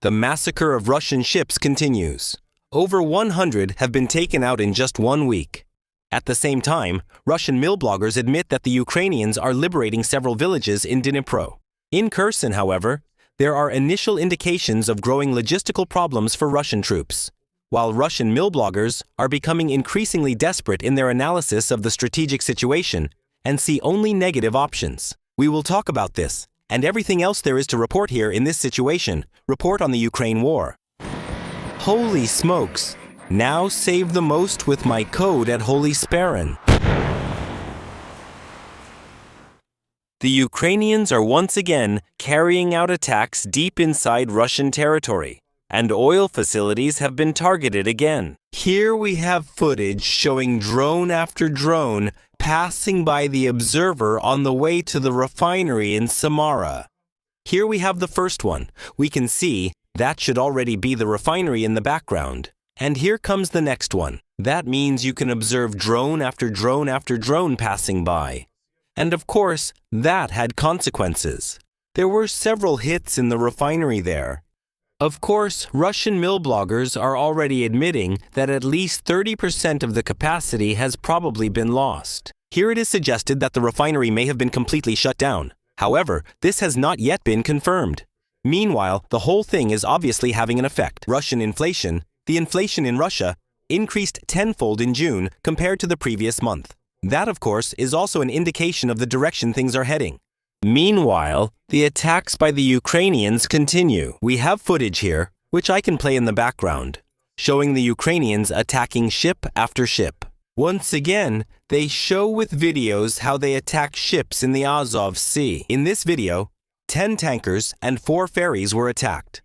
The massacre of Russian ships continues. Over 100 have been taken out in just 1 week. At the same time, Russian Milbloggers admit that the Ukrainians are liberating several villages in Dnipro. In Kherson, however, there are initial indications of growing logistical problems for Russian troops, while Russian Milbloggers are becoming increasingly desperate in their analysis of the strategic situation and see only negative options. We will talk about this and everything else there is to report here in this situation. Report on the Ukraine war. Holy smokes! Now save the most with my code at Holy Sparin. The Ukrainians are once again carrying out attacks deep inside Russian territory, and oil facilities have been targeted again. Here we have footage showing drone after drone passing by the observer on the way to the refinery in Samara. Here we have the first one. We can see that should already be the refinery in the background. And here comes the next one. That means you can observe drone after drone after drone passing by. And of course, that had consequences. There were several hits in the refinery there. Of course, Russian Milbloggers are already admitting that at least 30% of the capacity has probably been lost. Here it is suggested that the refinery may have been completely shut down. However, this has not yet been confirmed. Meanwhile, the whole thing is obviously having an effect. Russian inflation, the inflation in Russia, increased tenfold in June compared to the previous month. That, of course, is also an indication of the direction things are heading. Meanwhile, the attacks by the Ukrainians continue. We have footage here, which I can play in the background, showing the Ukrainians attacking ship after ship. Once again, they show with videos how they attack ships in the Azov Sea. In this video, 10 tankers and 4 ferries were attacked.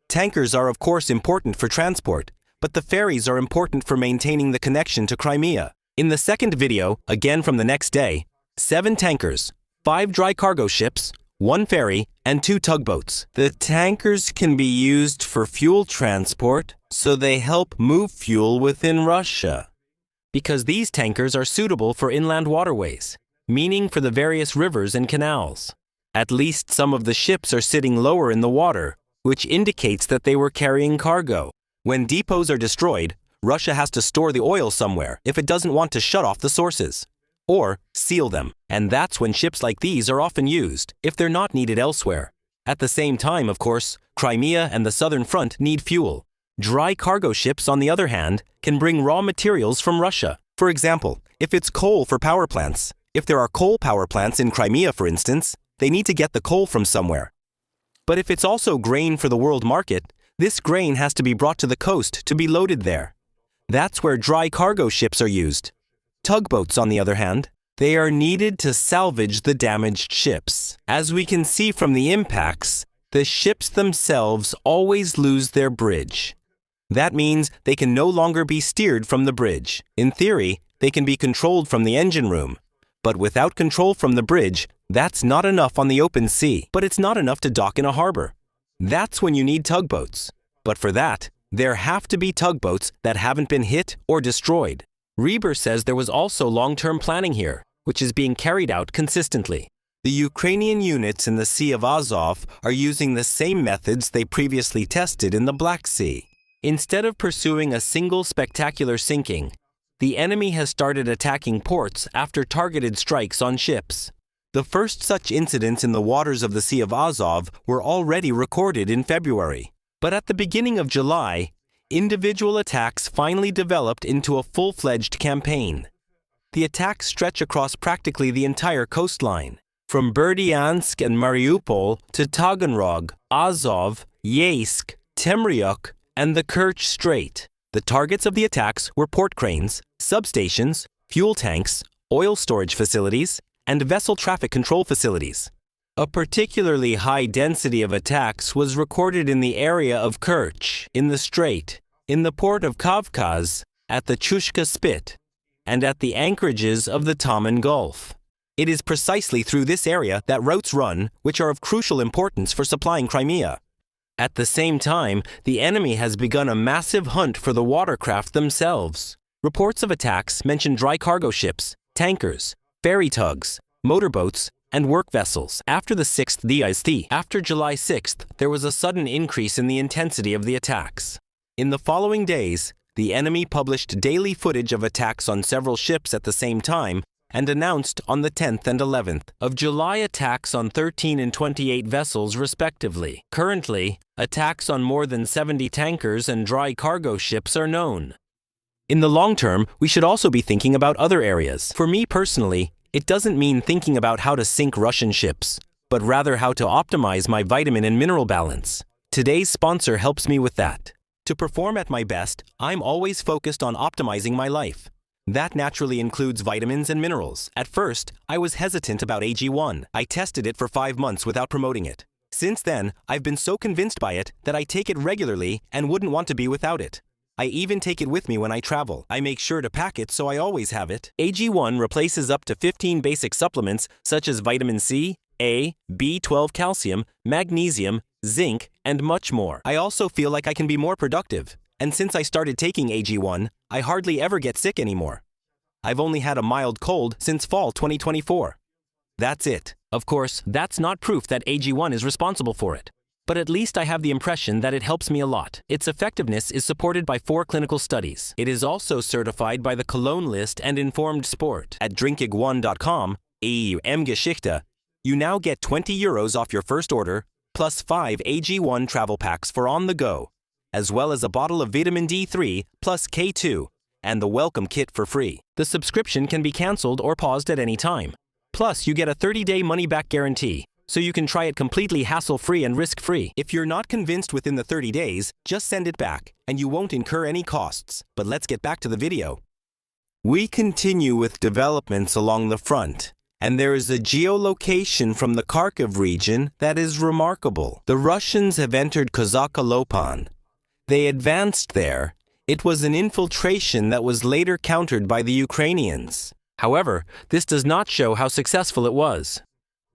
Tankers are of course important for transport, but the ferries are important for maintaining the connection to Crimea. In the second video, again from the next day, 7 tankers, 5 dry cargo ships, 1 ferry, and 2 tugboats. The tankers can be used for fuel transport, so they help move fuel within Russia. Because these tankers are suitable for inland waterways, meaning for the various rivers and canals. At least some of the ships are sitting lower in the water, which indicates that they were carrying cargo. When depots are destroyed, Russia has to store the oil somewhere if it doesn't want to shut off the sources, or seal them. And that's when ships like these are often used, if they're not needed elsewhere. At the same time, of course, Crimea and the southern front need fuel. Dry cargo ships, on the other hand, can bring raw materials from Russia. For example, if it's coal for power plants, if there are coal power plants in Crimea, for instance, they need to get the coal from somewhere. But if it's also grain for the world market, this grain has to be brought to the coast to be loaded there. That's where dry cargo ships are used. Tugboats, on the other hand, they are needed to salvage the damaged ships. As we can see from the impacts, the ships themselves always lose their bridge. That means they can no longer be steered from the bridge. In theory, they can be controlled from the engine room. But without control from the bridge, that's not enough on the open sea. But it's not enough to dock in a harbor. That's when you need tugboats. But for that, there have to be tugboats that haven't been hit or destroyed. Reber says there was also long-term planning here, which is being carried out consistently. The Ukrainian units in the Sea of Azov are using the same methods they previously tested in the Black Sea. Instead of pursuing a single spectacular sinking, the enemy has started attacking ports after targeted strikes on ships. The first such incidents in the waters of the Sea of Azov were already recorded in February. But at the beginning of July, individual attacks finally developed into a full-fledged campaign. The attacks stretch across practically the entire coastline, from Berdyansk and Mariupol to Taganrog, Azov, Yeysk, Temryuk, and the Kerch Strait. The targets of the attacks were port cranes, substations, fuel tanks, oil storage facilities, and vessel traffic control facilities. A particularly high density of attacks was recorded in the area of Kerch, in the strait, in the port of Kavkaz, at the Chushka Spit, and at the anchorages of the Taman Gulf. It is precisely through this area that routes run, which are of crucial importance for supplying Crimea. At the same time, the enemy has begun a massive hunt for the watercraft themselves. Reports of attacks mention dry cargo ships, tankers, ferry tugs, motorboats, and work vessels. After the 6th DIST, after July 6th, there was a sudden increase in the intensity of the attacks. In the following days, the enemy published daily footage of attacks on several ships at the same time and announced on the 10th and 11th of July attacks on 13 and 28 vessels respectively. Currently, attacks on more than 70 tankers and dry cargo ships are known. In the long term, we should also be thinking about other areas. For me personally, it doesn't mean thinking about how to sink Russian ships, but rather how to optimize my vitamin and mineral balance. Today's sponsor helps me with that. To perform at my best, I'm always focused on optimizing my life. That naturally includes vitamins and minerals. At first, I was hesitant about AG1. I tested it for 5 months without promoting it. Since then, I've been so convinced by it that I take it regularly and wouldn't want to be without it. I even take it with me when I travel. I make sure to pack it so I always have it. AG1 replaces up to 15 basic supplements such as vitamin C, A, B12 calcium, magnesium, zinc, and much more. I also feel like I can be more productive. And since I started taking AG1, I hardly ever get sick anymore. I've only had a mild cold since fall 2024. That's it. Of course, that's not proof that AG1 is responsible for it. But at least I have the impression that it helps me a lot. Its effectiveness is supported by 4 clinical studies. It is also certified by the Cologne List and Informed Sport. At drinkig1.com, EU-M-Geschichte, you now get €20 off your first order, plus 5 AG1 travel packs for on the go, as well as a bottle of vitamin D3 plus K2 and the welcome kit for free. The subscription can be cancelled or paused at any time. Plus, you get a 30-day money-back guarantee, so you can try it completely hassle-free and risk-free. If you're not convinced within the 30 days, just send it back, and you won't incur any costs. But let's get back to the video. We continue with developments along the front, and there is a geolocation from the Kharkiv region that is remarkable. The Russians have entered Kozakalopan. They advanced there. It was an infiltration that was later countered by the Ukrainians. However, this does not show how successful it was.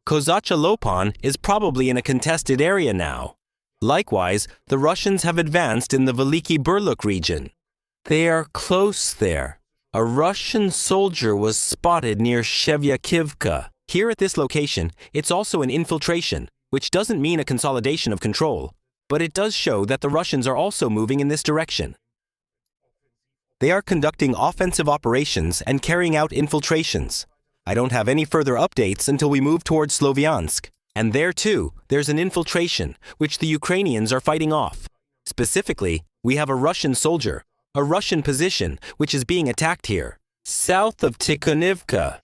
Kozakalopan is probably in a contested area now. Likewise, the Russians have advanced in the Veliki Burluk region. They are close there. A Russian soldier was spotted near Shevyakivka. Here at this location, it's also an infiltration, which doesn't mean a consolidation of control, but it does show that the Russians are also moving in this direction. They are conducting offensive operations and carrying out infiltrations. I don't have any further updates until we move towards Sloviansk. And there too, there's an infiltration, which the Ukrainians are fighting off. Specifically, we have a Russian soldier, a Russian position, which is being attacked here, south of Tikhonivka.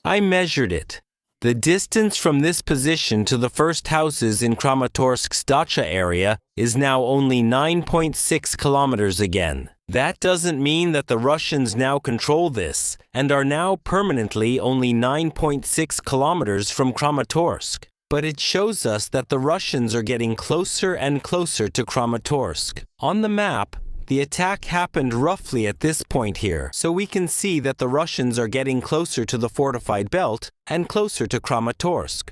I measured it. The distance from this position to the first houses in Kramatorsk's dacha area is now only 9.6 kilometers again. That doesn't mean that the Russians now control this and are now permanently only 9.6 kilometers from Kramatorsk. But it shows us that the Russians are getting closer and closer to Kramatorsk. On the map, the attack happened roughly at this point here, so we can see that the Russians are getting closer to the fortified belt and closer to Kramatorsk.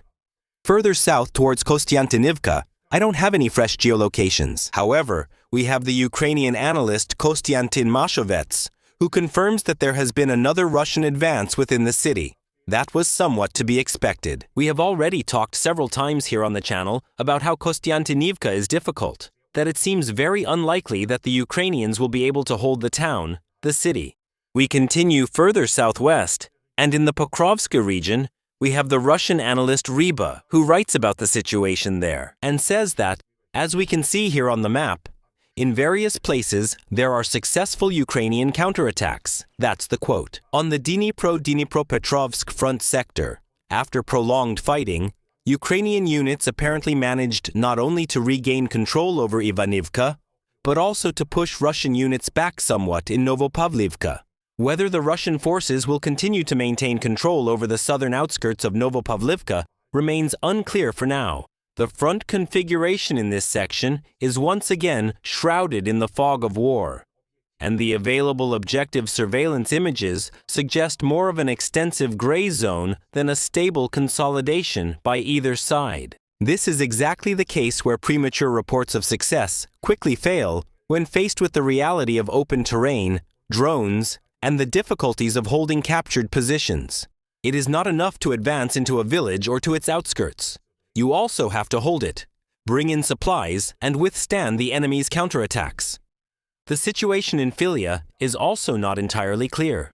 Further south towards Kostiantynivka, I don't have any fresh geolocations. However, we have the Ukrainian analyst Kostiantin Mashovets, who confirms that there has been another Russian advance within the city. That was somewhat to be expected. We have already talked several times here on the channel about how Kostiantynivka is difficult, that it seems very unlikely that the Ukrainians will be able to hold the town, the city. We continue further southwest, and in the Pokrovska region, we have the Russian analyst Ryba, who writes about the situation there, and says that, as we can see here on the map, in various places, there are successful Ukrainian counterattacks. That's the quote. On the Dnipro-Dnipropetrovsk front sector, after prolonged fighting, Ukrainian units apparently managed not only to regain control over Ivanivka, but also to push Russian units back somewhat in Novopavlivka. Whether the Russian forces will continue to maintain control over the southern outskirts of Novopavlivka remains unclear for now. The front configuration in this section is once again shrouded in the fog of war, and the available objective surveillance images suggest more of an extensive gray zone than a stable consolidation by either side. This is exactly the case where premature reports of success quickly fail when faced with the reality of open terrain, drones, and the difficulties of holding captured positions. It is not enough to advance into a village or to its outskirts. You also have to hold it, bring in supplies, and withstand the enemy's counterattacks. The situation in Filia is also not entirely clear.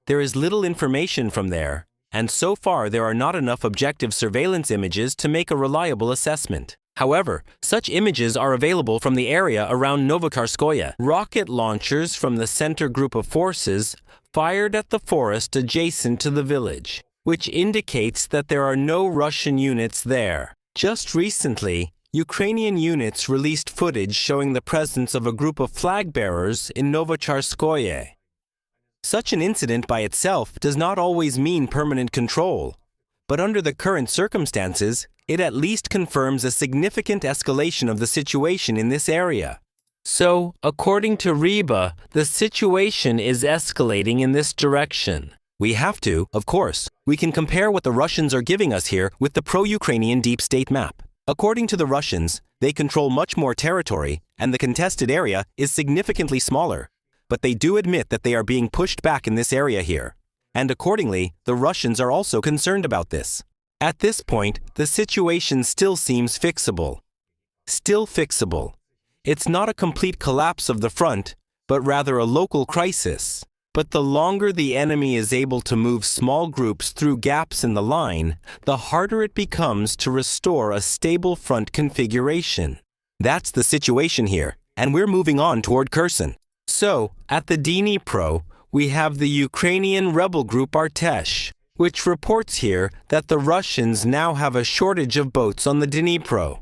There is little information from there, and so far there are not enough objective surveillance images to make a reliable assessment. However, such images are available from the area around Novokharskoye. Rocket launchers from the center group of forces fired at the forest adjacent to the village, which indicates that there are no Russian units there. Just recently, Ukrainian units released footage showing the presence of a group of flag bearers in Novokharskoye. Such an incident by itself does not always mean permanent control, but under the current circumstances, it at least confirms a significant escalation of the situation in this area. So, according to Reba, the situation is escalating in this direction. We have to, of course. We can compare what the Russians are giving us here with the pro-Ukrainian deep state map. According to the Russians, they control much more territory, and the contested area is significantly smaller. But they do admit that they are being pushed back in this area here. And accordingly, the Russians are also concerned about this. At this point, the situation still seems fixable. Still fixable. It's not a complete collapse of the front, but rather a local crisis. But the longer the enemy is able to move small groups through gaps in the line, the harder it becomes to restore a stable front configuration. That's the situation here, and we're moving on toward Kherson. So, at the Dnipro, we have the Ukrainian rebel group Artesh, which reports here that the Russians now have a shortage of boats on the Dnipro.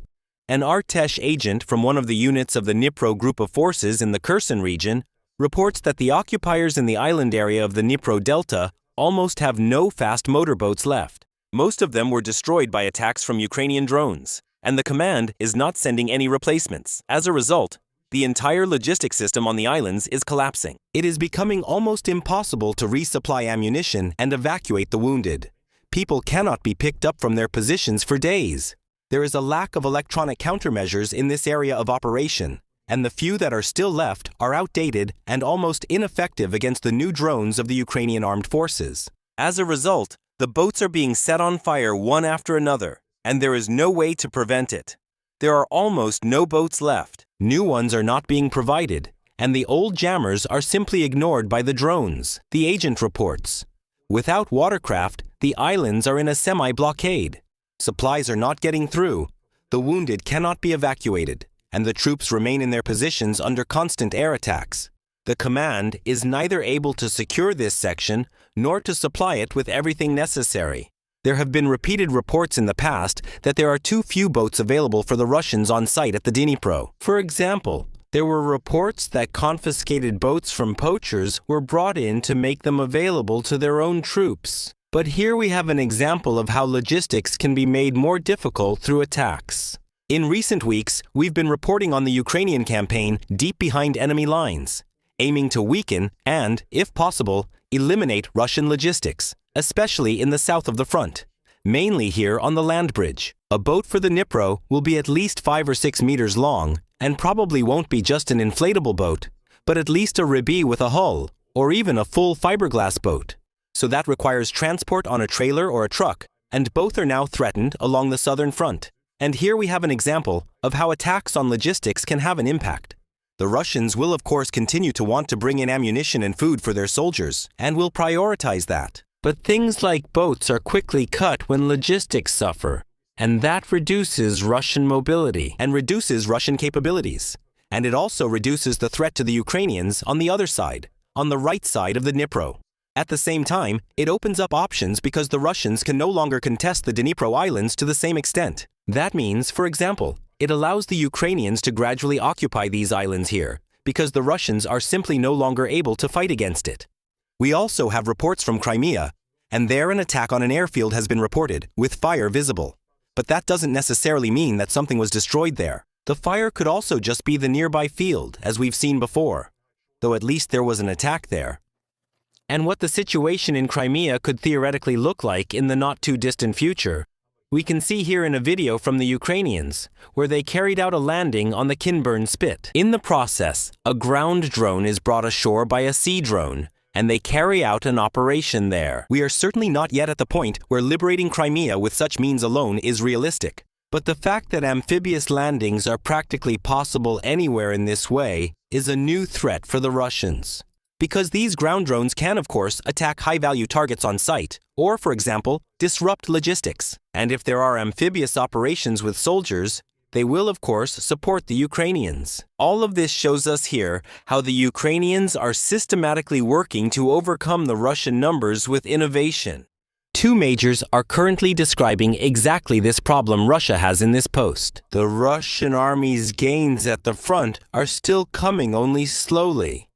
An Artesh agent from one of the units of the Dnipro group of forces in the Kherson region reports that the occupiers in the island area of the Dnipro Delta almost have no fast motorboats left. Most of them were destroyed by attacks from Ukrainian drones, and the command is not sending any replacements. As a result, the entire logistics system on the islands is collapsing. It is becoming almost impossible to resupply ammunition and evacuate the wounded. People cannot be picked up from their positions for days. There is a lack of electronic countermeasures in this area of operation, and the few that are still left are outdated and almost ineffective against the new drones of the Ukrainian armed forces. As a result, the boats are being set on fire one after another, and there is no way to prevent it. There are almost no boats left. New ones are not being provided, and the old jammers are simply ignored by the drones, the agent reports. Without watercraft, the islands are in a semi-blockade. Supplies are not getting through. The wounded cannot be evacuated, and the troops remain in their positions under constant air attacks. The command is neither able to secure this section nor to supply it with everything necessary. There have been repeated reports in the past that there are too few boats available for the Russians on site at the Dnipro. For example, there were reports that confiscated boats from poachers were brought in to make them available to their own troops. But here we have an example of how logistics can be made more difficult through attacks. In recent weeks, we've been reporting on the Ukrainian campaign deep behind enemy lines, aiming to weaken and, if possible, eliminate Russian logistics, especially in the south of the front, mainly here on the land bridge. A boat for the Dnipro will be at least 5 or 6 meters long and probably won't be just an inflatable boat, but at least a ribi with a hull, or even a full fiberglass boat. So that requires transport on a trailer or a truck, and both are now threatened along the southern front. And here we have an example of how attacks on logistics can have an impact. The Russians will of course continue to want to bring in ammunition and food for their soldiers, and will prioritize that. But things like boats are quickly cut when logistics suffer, and that reduces Russian mobility and reduces Russian capabilities. And it also reduces the threat to the Ukrainians on the other side, on the right side of the Dnipro. At the same time, it opens up options because the Russians can no longer contest the Dnipro Islands to the same extent. That means, for example, it allows the Ukrainians to gradually occupy these islands here, because the Russians are simply no longer able to fight against it. We also have reports from Crimea, and there an attack on an airfield has been reported, with fire visible. But that doesn't necessarily mean that something was destroyed there. The fire could also just be the nearby field, as we've seen before, though at least there was an attack there. And what the situation in Crimea could theoretically look like in the not-too-distant future, we can see here in a video from the Ukrainians, where they carried out a landing on the Kinburn Spit. In the process, a ground drone is brought ashore by a sea drone, and they carry out an operation there. We are certainly not yet at the point where liberating Crimea with such means alone is realistic. But the fact that amphibious landings are practically possible anywhere in this way is a new threat for the Russians. Because these ground drones can, of course, attack high-value targets on site, or, for example, disrupt logistics. And if there are amphibious operations with soldiers, they will, of course, support the Ukrainians. All of this shows us here how the Ukrainians are systematically working to overcome the Russian numbers with innovation. Two majors are currently describing exactly this problem Russia has in this post. The Russian army's gains at the front are still coming only slowly,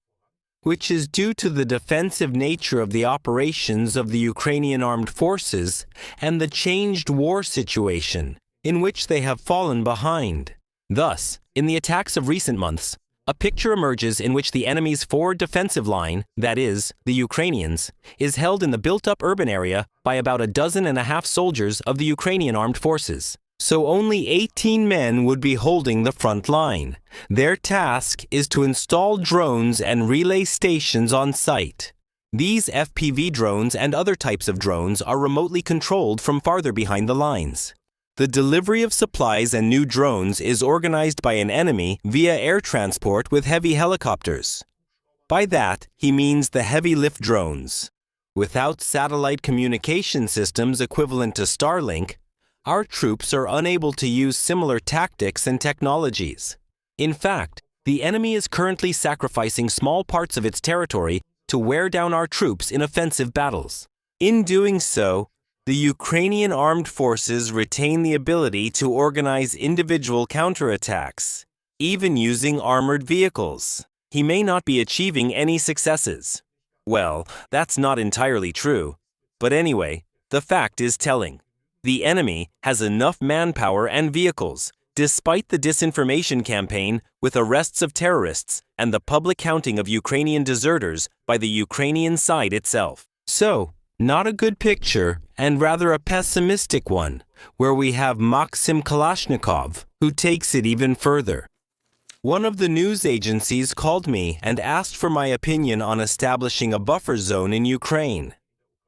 which is due to the defensive nature of the operations of the Ukrainian armed forces and the changed war situation in which they have fallen behind. Thus, in the attacks of recent months, a picture emerges in which the enemy's forward defensive line, that is, the Ukrainians, is held in the built-up urban area by about 12.5 soldiers of the Ukrainian armed forces. So only 18 men would be holding the front line. Their task is to install drones and relay stations on site. These FPV drones and other types of drones are remotely controlled from farther behind the lines. The delivery of supplies and new drones is organized by an enemy via air transport with heavy helicopters. By that, he means the heavy-lift drones. Without satellite communication systems equivalent to Starlink, our troops are unable to use similar tactics and technologies. In fact, the enemy is currently sacrificing small parts of its territory to wear down our troops in offensive battles. In doing so, the Ukrainian armed forces retain the ability to organize individual counterattacks, even using armored vehicles. He may not be achieving any successes. Well, that's not entirely true. But anyway, the fact is telling. The enemy has enough manpower and vehicles, despite the disinformation campaign with arrests of terrorists and the public counting of Ukrainian deserters by the Ukrainian side itself. So, not a good picture, and rather a pessimistic one, where we have Maxim Kalashnikov, who takes it even further. One of the news agencies called me and asked for my opinion on establishing a buffer zone in Ukraine.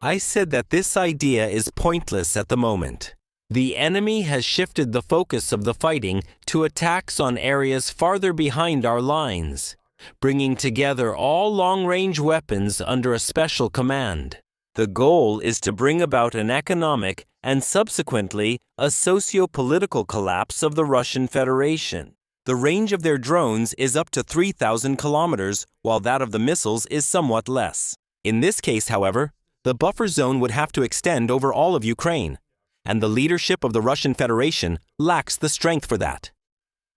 I said that this idea is pointless at the moment. The enemy has shifted the focus of the fighting to attacks on areas farther behind our lines, bringing together all long-range weapons under a special command. The goal is to bring about an economic and subsequently a socio-political collapse of the Russian Federation. The range of their drones is up to 3,000 kilometers, while that of the missiles is somewhat less. In this case, however, the buffer zone would have to extend over all of Ukraine, and the leadership of the Russian Federation lacks the strength for that.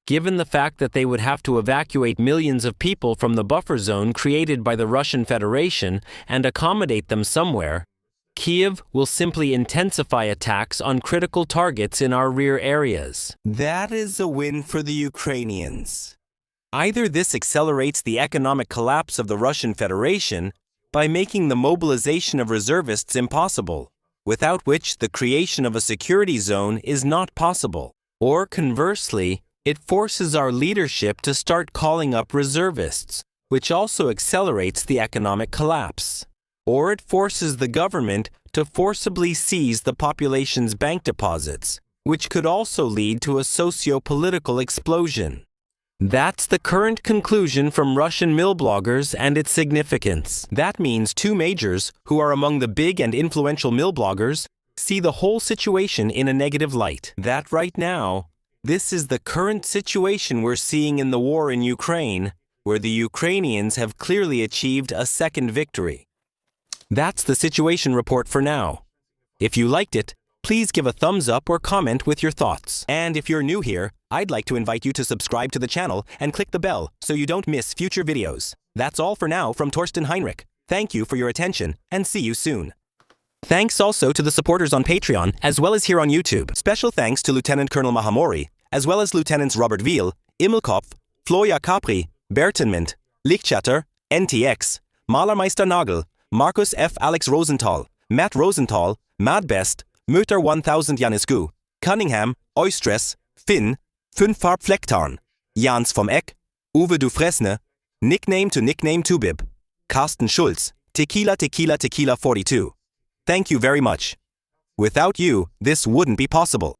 Given the fact that they would have to evacuate millions of people from the buffer zone created by the Russian Federation and accommodate them somewhere, Kiev will simply intensify attacks on critical targets in our rear areas. That is a win for the Ukrainians. Either this accelerates the economic collapse of the Russian Federation by making the mobilization of reservists impossible, without which the creation of a security zone is not possible, or conversely, it forces our leadership to start calling up reservists, which also accelerates the economic collapse. Or it forces the government to forcibly seize the population's bank deposits, which could also lead to a socio-political explosion. That's the current conclusion from Russian Milbloggers and its significance. That means two majors, who are among the big and influential Milbloggers, see the whole situation in a negative light. That right now, this is the current situation we're seeing in the war in Ukraine, where the Ukrainians have clearly achieved a second victory. That's the situation report for now. If you liked it, please give a thumbs up or comment with your thoughts. And if you're new here, I'd like to invite you to subscribe to the channel and click the bell so you don't miss future videos. That's all for now from Torsten Heinrich. Thank you for your attention and see you soon. Thanks also to the supporters on Patreon as well as here on YouTube. Special thanks to Lieutenant Colonel Mahamori, as well as Lieutenants Robert Viel, Immelkopf, Floja Capri, Bertenmint, Lichtchatter, NTX, Malermeister Nagel, Markus F. Alex Rosenthal, Matt Rosenthal, Madbest, Mütter 1000 Janisku, Cunningham, Oistress, Finn, 5 Farbflecktarn, Jans vom Eck, Uwe Dufresne, Nickname to Nickname Tubib, Carsten Schulz, Tequila Tequila Tequila 42. Thank you very much. Without you, this wouldn't be possible.